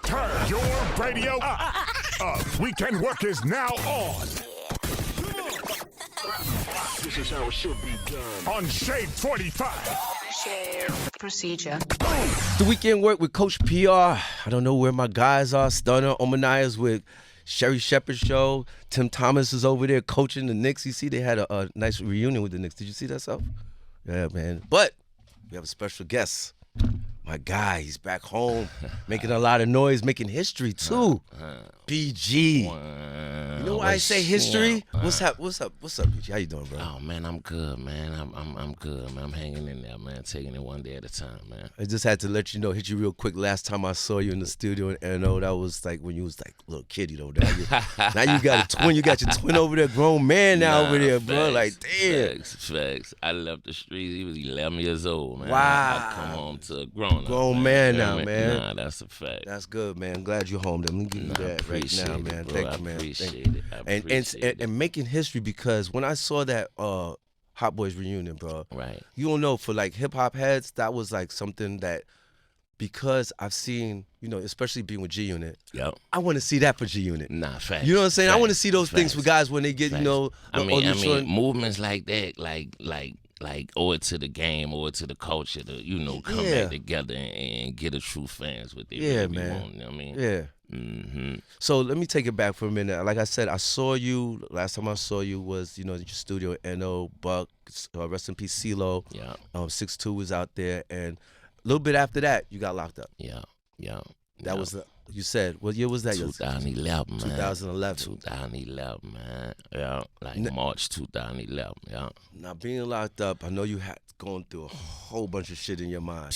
Turn your radio up. Weekend work is now on. This is how it should be done. On Shade 45. Procedure. The Weekend Work with Coach PR. I don't know where my guys are. Stunner, Omaniah's with Sherry Shepherd's show. Tim Thomas is over there coaching the Knicks. You see, they had a nice reunion with the Knicks. Did you see that stuff? Yeah, man. But we have a special guest. My guy, he's back home, making a lot of noise, making history too. BG. You know why I say history? What's up, BG? How you doing, bro? Oh man, I'm good, man. I'm good, man. I'm hanging in there, man. Taking it one day at a time, man. I just had to let you know, hit you real quick. Last time I saw you in the studio in NO, that was like when you was like a little kid, you know. Now you got a twin. You got your twin over there, grown man now over there, bro. Like, damn. Facts. I left the streets. He was 11 years old, man. Wow. I come home to a grown man now, man. Nah, that's a fact. That's good, man. Glad you're home. Let me give you that right now, man. It, bro. Thank you, man. I appreciate it. And making history, because when I saw that Hot Boys reunion, bro, right? You don't know, for like hip hop heads, that was like something that, because I've seen, you know, especially being with G Unit. Yep. I want to see that for G Unit. Nah, facts. You know what I'm saying? Facts. I want to see those things for guys when they get, you know. I mean, movements like that, like owe it to the game, owe it to the culture to, you know, come back together and get a true fans with it. Yeah, really man. Want, you know what I mean? Yeah. Mm-hmm. So let me take it back for a minute. Like I said, I saw you, last time I saw you was, you know, your studio, NO, Buck, rest in peace, CeeLo. Yeah. 6'2" was out there. And a little bit after that, you got locked up. Yeah. That was, you said, what year was that? 2011, man. 2011. 2011, man. Yeah, like March 2011, yeah. Now, being locked up, I know you had gone through a whole bunch of shit in your mind.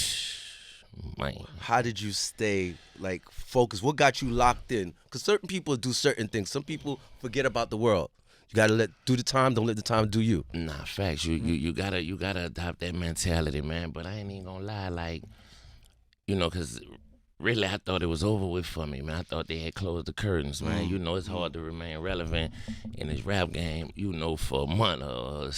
Man. How did you stay, like, focused? What got you locked in? Because certain people do certain things. Some people forget about the world. You gotta do the time. Don't let the time do you. Nah, facts. You gotta adopt that mentality, man. But I ain't even gonna lie, like, you know, because really I thought it was over with for me, man. I thought they had closed the curtains, man. You know, it's hard to remain relevant in this rap game, you know, for a month or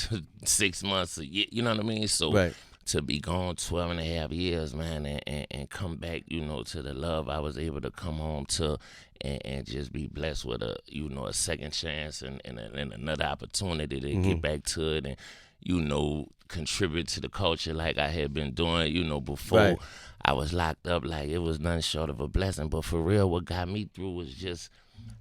6 months, a year, you know what I mean? So right. To be gone 12 and a half years, man, and come back, you know, to the love I was able to come home to and just be blessed with a, you know, a second chance and another opportunity to get back to it and, you know, contribute to the culture like I had been doing, you know, before. Right. I was locked up, like, it was nothing short of a blessing. But for real, what got me through was just,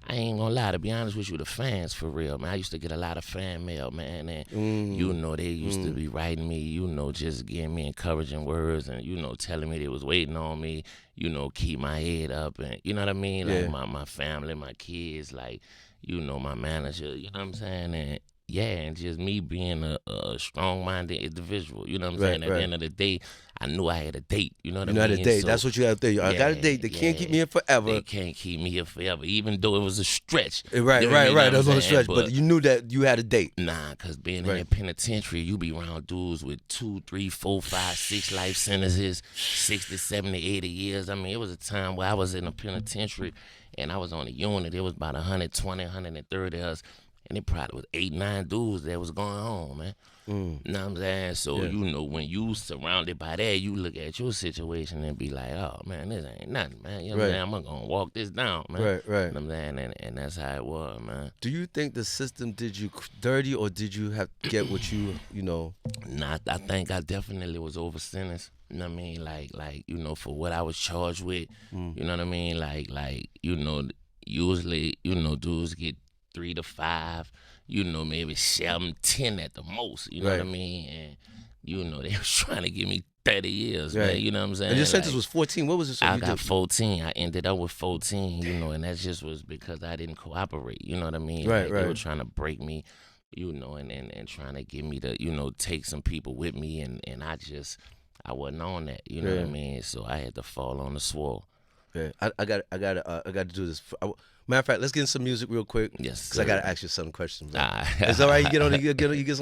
I ain't gonna lie, to be honest with you, the fans, for real, man. I used to get a lot of fan mail, man, and, you know, they used to be writing me, you know, just giving me encouraging words and, you know, telling me they was waiting on me, you know, keep my head up and, you know what I mean? Like, my family, my kids, like, you know, my manager, you know what I'm saying? And, yeah, and just me being a strong-minded individual, you know what I'm saying? At the end of the day, I knew I had a date, you know what I mean? You had a date. So, that's what you had to do. I got a date. They can't keep me here forever. They can't keep me here forever, even though it was a stretch. Right. That was on a stretch, but you knew that you had a date. Nah, because being in that penitentiary, you be around dudes with 2, 3, 4, 5, 6 life sentences, 60, 70, 80 years. I mean, it was a time where I was in a penitentiary, and I was on a unit. It was about 120, 130 of us. And it probably was 8, 9 dudes that was going home, man. You know what I'm saying? So, you know, when you surrounded by that, you look at your situation and be like, oh, man, this ain't nothing, man. You know what I'm saying? I'm going to walk this down, man. Right. You know what I'm saying? And that's how it was, man. Do you think the system did you dirty, or did you have to get what you know? Nah, I think I definitely was over sentenced. You know what I mean? Like, you know, for what I was charged with. You know what I mean? Like, you know, usually, you know, dudes get 3 to 5, you know, maybe 7, 10 at the most, you know what I mean? And, you know, they was trying to give me 30 years, man, you know what I'm saying? And your sentence was 14. What was it? I got 14. I ended up with 14, you know, and that just was because I didn't cooperate, you know what I mean? They were trying to break me, you know, and trying to get me to, you know, take some people with me, and I wasn't on that, you know what I mean? So I had to fall on the sword. Yeah, I got to do this. Matter of fact, let's get in some music real quick. Yes, because I got to ask you some questions. Nah. It's all right. You get on the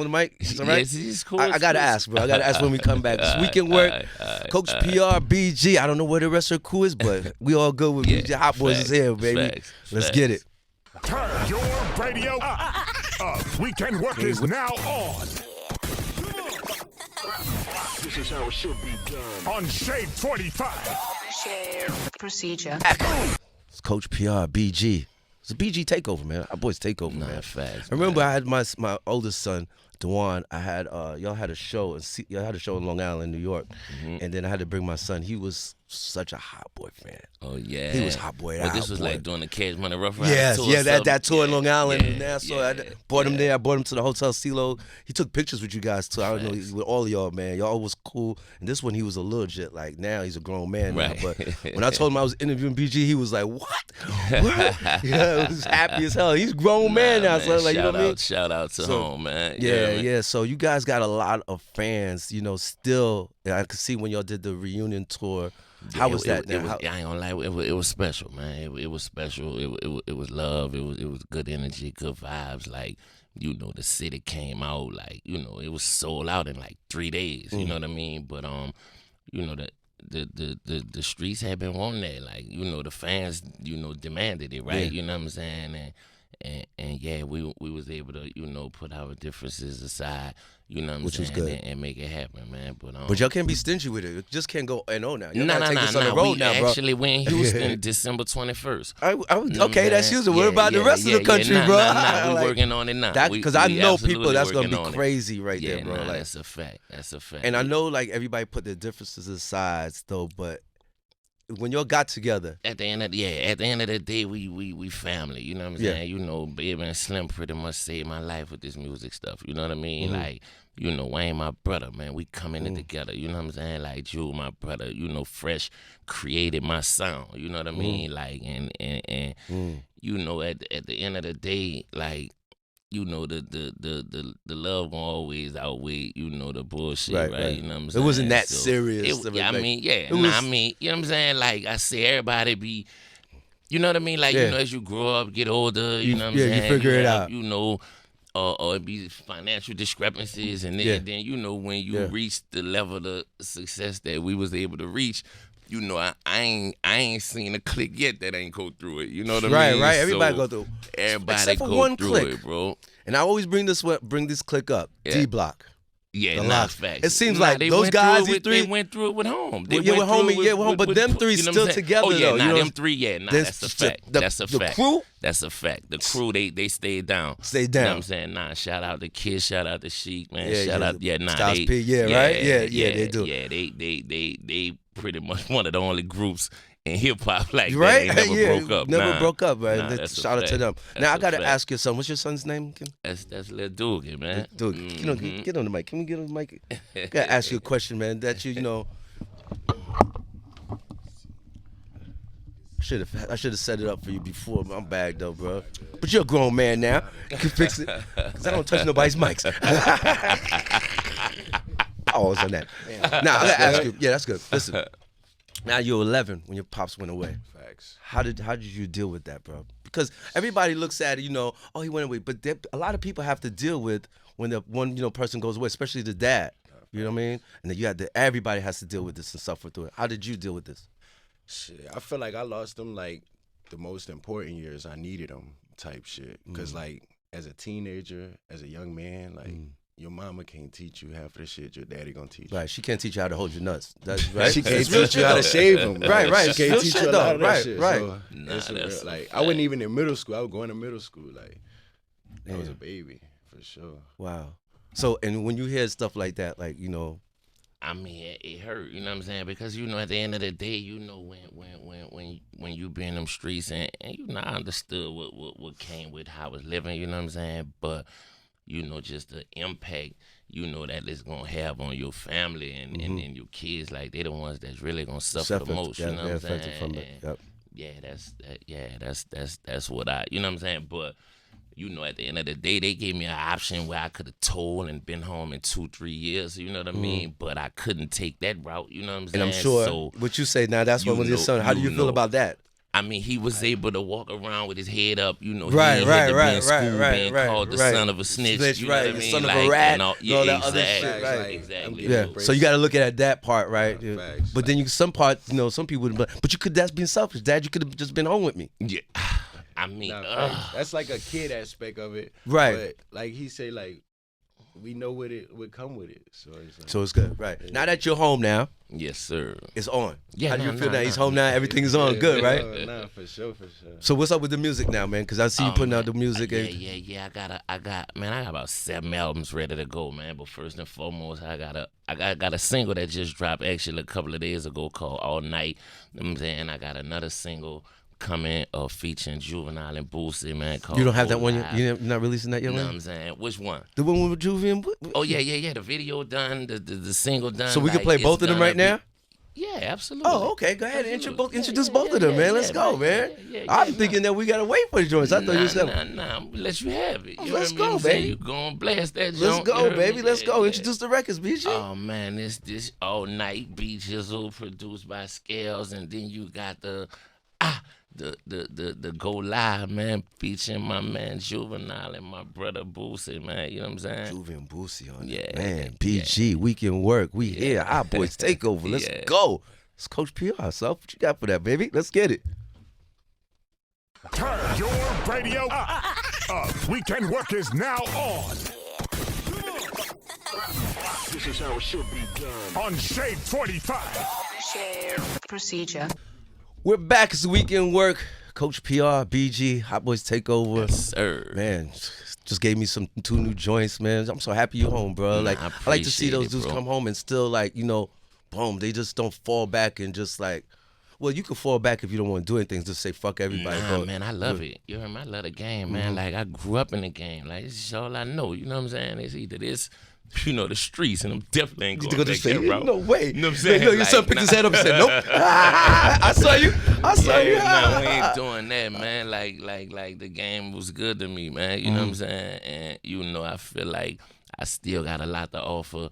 mic. It's all right. Yes, it's cool. I got to ask, bro. I got to ask when we come back. This Weekend Work, Coach PR, BG. I don't know where the rest of the crew is, but we all good with BG. Hot Boys is here, baby. Let's get it. Turn your radio up. Weekend Work is now on. This This is how it should be done. On Shade 45. Procedure. It's Coach PR, BG. It's a BG takeover, man. Our boys takeover, man. Facts, I remember I had my oldest son, Dewan. I had y'all had a show in Long Island, New York, and then I had to bring my son. He was such a Hot Boy fan. Oh yeah, he was Hot Boy. But this was like doing the Cash Money Rough Riders Yes, tour. yeah, that tour in Long Island, in Nassau. Yeah, I brought him there. I brought him to the Hotel CeeLo. He took pictures with you guys too. I don't know, with all of y'all, man. Y'all was cool. And this one, he was a little legit. Like now, he's a grown man now. But when I told him I was interviewing BG, he was like, "What? What?" Yeah, he was happy as hell. He's a grown man now. So like, you know what I mean? Shout out to home, man. Yeah. So you guys got a lot of fans. You know, still. I could see when y'all did the reunion tour. How was that? I ain't gonna lie, it was special, man. It was special. It was love. It was good energy, good vibes. Like, you know, the city came out, like, you know, it was sold out in like 3 days. You know what I mean? But you know, the streets had been wanting that. Like, you know, the fans, you know, demanded it, right? You know what I'm saying? And yeah, we was able to, you know, put our differences aside, you know what I'm saying, was good. And make it happen, man. But y'all can't be stingy with it. You just can't go NO now. You No. gotta take this on the road now, bro. Actually, we're in Houston December 21st. Okay, that's Houston. What about the rest of the country, bro? We're like, working on it now. Because I know people that's gonna be crazy right there, bro. Like, that's a fact. That's a fact. And I know, like, everybody put their differences aside, though, but when y'all got together, at the end of the day, we family. You know what I'm saying? You know, Baby and Slim pretty much saved my life with this music stuff. You know what I mean? Like, you know, Wayne, my brother, man, we come in it together. You know what I'm saying? Like, Jewel, my brother, you know, Fresh created my sound. You know what I mean? Like, and you know, at the end of the day, like, you know, the love gonna always outweigh, you know, the bullshit, right? You know what I'm saying? It wasn't that serious. I mean, you know what I'm saying? Like, I say everybody be, you know what I mean? Like, you know, as you grow up, get older, you know what I'm saying? You figure it out. You know, or it be financial discrepancies, and then you know, when you reach the level of success that we was able to reach, you know, I ain't seen a click yet that ain't go through it. You know what I mean? Right. Everybody go through. Everybody Except for go one through click. it, bro. And I always bring this click up. D Block. Yeah, The nah, Lox. facts. It seems like those guys, these three, they went through it with home. They with went home, through it with home. But them three you know still what I'm saying? together, Oh yeah, though. nah, You know, them three, that's a fact. That's a fact. The crew? That's a fact. The crew, they stayed down. Stayed down. You know what I'm saying? Nah, shout out to Kids, shout out to Sheik, man. Shout out, Styles P, right? Yeah, they do. Yeah, they pretty much one of the only groups in hip hop like right? that. They never broke up. Never broke up, right? Nah, shout out to them. Now I gotta ask you something. What's your son's name, Kim? That's Lil Doogie, man. Doogie. You know, get on the mic. Can we get on the mic? I gotta ask you a question, man. That you know. I should have set it up for you before. I'm bagged up, bro. But you're a grown man now. You can fix it. Cause I don't touch nobody's mics. I was on that. Now I gotta ask you. Yeah, that's good. Listen. Now you're 11 when your pops went away. Facts. How did you deal with that, bro? Because everybody looks at it, you know, oh, he went away, but a lot of people have to deal with when the one person goes away, especially the dad. You know what I mean? And then everybody has to deal with this and suffer through it. How did you deal with this? Shit, I feel like I lost them like the most important years. I needed them type shit. Cause like as a teenager, as a young man, like. Your mama can't teach you half of the shit your daddy gonna teach you. Right, she can't teach you how to hold your nuts. That's right. She can't teach you how to shave them. Right. She can't teach you a lot of that right, shit. Right. So Nah, that's like I wasn't even in middle school. I was going to middle school. Like I was a baby for sure. Wow. So and when you hear stuff like that, like you know. I mean, it hurt, you know what I'm saying? Because, you know, at the end of the day, you know, when you be in them streets and you know, I understood what came with how I was living, you know what I'm saying? But, you know, just the impact, you know, that it's going to have on your family and your kids, like, they the ones that's really going to suffer the most, you know what I'm saying? From it. Yep. That's what you know what I'm saying? But, you know, at the end of the day, they gave me an option where I could have told and been home in 2-3 years, you know what I mean? But I couldn't take that route, you know what I'm saying? And I'm sure what you say now, that's what was your son. How do you feel about that? I mean, he was able to walk around with his head up, you know. Right. Being called the son of a snitch, you know what I mean? Son of a rat, all that other shit, right? Exactly. Yeah. So you got to look at that part, right? Yeah, but then some part, you know, some people, but you could. That's being selfish, Dad. You could have just been home with me. Yeah. I mean, that's like a kid aspect of it, right? But like he say, like we know what it would come with it. So it's like, So it's good, right? Now that you're home now, Yes, sir. it's on. Yeah, How do you nah, feel nah, now? He's nah. home now. Everything is on. Good, right? Nah, for sure, for sure. So what's up with the music now, man? Because I see you putting out the music. Yeah. I got about 7 albums ready to go, man. But first and foremost, I got a single that just dropped actually a couple of days ago called All Night. You know what I'm saying? I got another single coming featuring Juvenile and Boosie, man. Called You don't have that Go one. Live. You're not releasing that yet, You know man? what I'm saying? Which one? The one with Juvie and Oh yeah. The video done, the single done. So we can like, play it's both of them gonna right now? Yeah, absolutely. Oh, okay. Go ahead and Absolutely. introduce Yeah, both of them, man. Let's go, man. I'm thinking that we gotta wait for the joints. I thought you said. Nah. I'm gonna let you have it. You Let's heard me? go, I'm saying baby. You gonna blast that Let's joint, you go, heard me? baby. Let's go. Yeah. Introduce the records, BG. Oh man, this All Night Beat Jizzle produced by Scales, and then you got the Go Live, man, featuring my man Juvenile and my brother Boosie, man. You know what I'm saying? Juvie and Boosie on Yeah, it, man. PG, Weekend Work. We here. Our boys take over. Let's Yeah. go. It's Coach PR. So what you got for that, baby? Let's get it. Turn your radio up. Weekend Work is now on. This is how it should be done. On Shade 45. Procedure. We're back. It's Weekend Work. Coach PR, BG, Hot Boys take over. Yes, sir. Man, just gave me two new joints, man. I'm so happy you're home, bro. Like I I like to see appreciate those it, dudes bro. come home and still like, boom, they just don't fall back and just like, well, you can fall back if you don't want to do anything, just say fuck everybody. Nah, but, man, I love it. You heard me? I love the game, man. Like, I grew up in the game. Like, this is all I know. You know what I'm saying? It's either this, the streets, and I'm definitely ain't you going to back say, that route. no way. You know what I'm saying? No, your son picked his head up and said, nope. I saw you. Nah, we ain't doing that, man. Like the game was good to me, man. You know what I'm saying? And, I feel like I still got a lot to offer.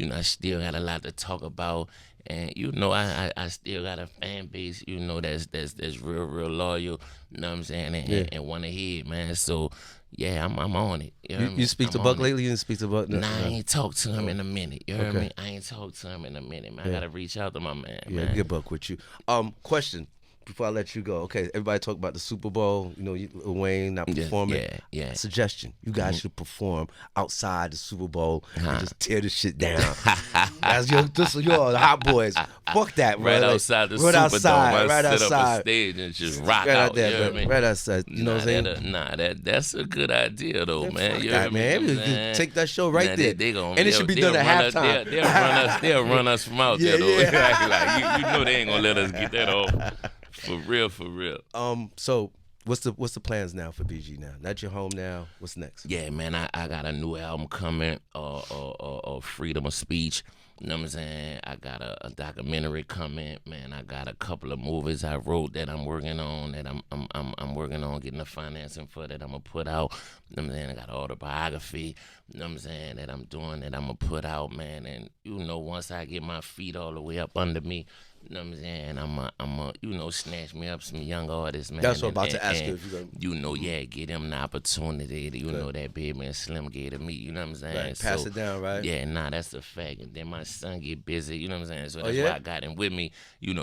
I still got a lot to talk about. And I still got a fan base, that's real loyal, you know what I'm saying, and want to hear it, man. So yeah, I'm on it. You, heard me? You speak to I'm Buck on it. lately? You didn't speak to Buck? Nah, I ain't talked to him in a minute. You heard Okay. me? I ain't talked to him in a minute, man. I gotta reach out to my man. Yeah, man. get Buck with you. Question before I let you go. Okay, everybody talk about the Super Bowl. Lil Wayne not performing. Yeah. Suggestion: you guys should perform outside the Super Bowl and just tear the shit down. That's your the Hot Boys. Fuck that, bro. Right Like, outside the right Superdome, outside, right sit up a outside. stage and just rock Right out. out there, you heard bro. me? Right outside. You know what I'm saying? That's a good idea though, man. Fuck You that, heard me? man. You know You what I'm saying? take that show right Nah, there. They gonna, And it should be done at halftime. They'll run us from out Yeah, there though. yeah. like you know they ain't gonna let us get that off. For real. So what's the plans now for BG now? That you're home now, what's next? Yeah, man, I got a new album coming, Freedom of Speech. You know what I'm saying? I got a documentary coming, man. I got a couple of movies I wrote that I'm working on, that I'm working on getting the financing for, that I'm gonna put out. You know what I'm saying? I got an autobiography, you know what I'm saying, that I'm doing, that I'm gonna put out, man. And once I get my feet all the way up under me, you know what I'm saying, I'm snatch me up some young artists, man. That's what I'm about to ask you. If you're gonna... Get them an opportunity to, that Baby and Slim gave to me, you know what I'm saying? Right, pass it down, right? Yeah, that's a fact. And then my son get busy, you know what I'm saying? So Oh, that's yeah? why I got him with me,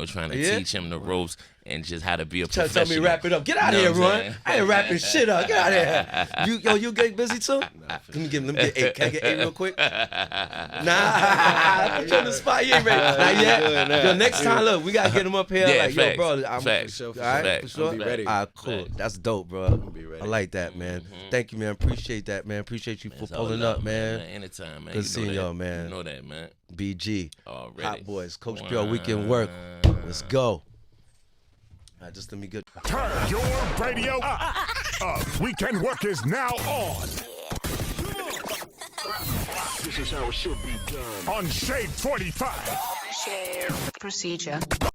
trying to Yeah? teach him the ropes and just how to be a Tell professional. me wrap it up. Get out of You here, know what I'm Ron. saying? I ain't wrapping shit up. Get out of here. You get busy too? Let me get 8. Can I get 8 real quick? Nah, I put you on the spot. You ain't ready. Not yet. Yo, next time, look, we gotta get him up here. Yeah, like, facts, yo, bro, I'm facts, all for right, facts, for sure. I'll be ready. All right, cool. Facts. That's dope, bro. be ready. I like that, man. Thank you, man. Appreciate that, man. Appreciate you for It's all pulling love, up, man. Anytime, man. Good You seeing know that. y'all, man. You know that, man. BG, Already. Hot Boys, Coach PR, Weekend Work. Let's go. All right, just let me get. Turn your radio up. Weekend Work is now on. This is how it should be done. On Shade 45. Procedure.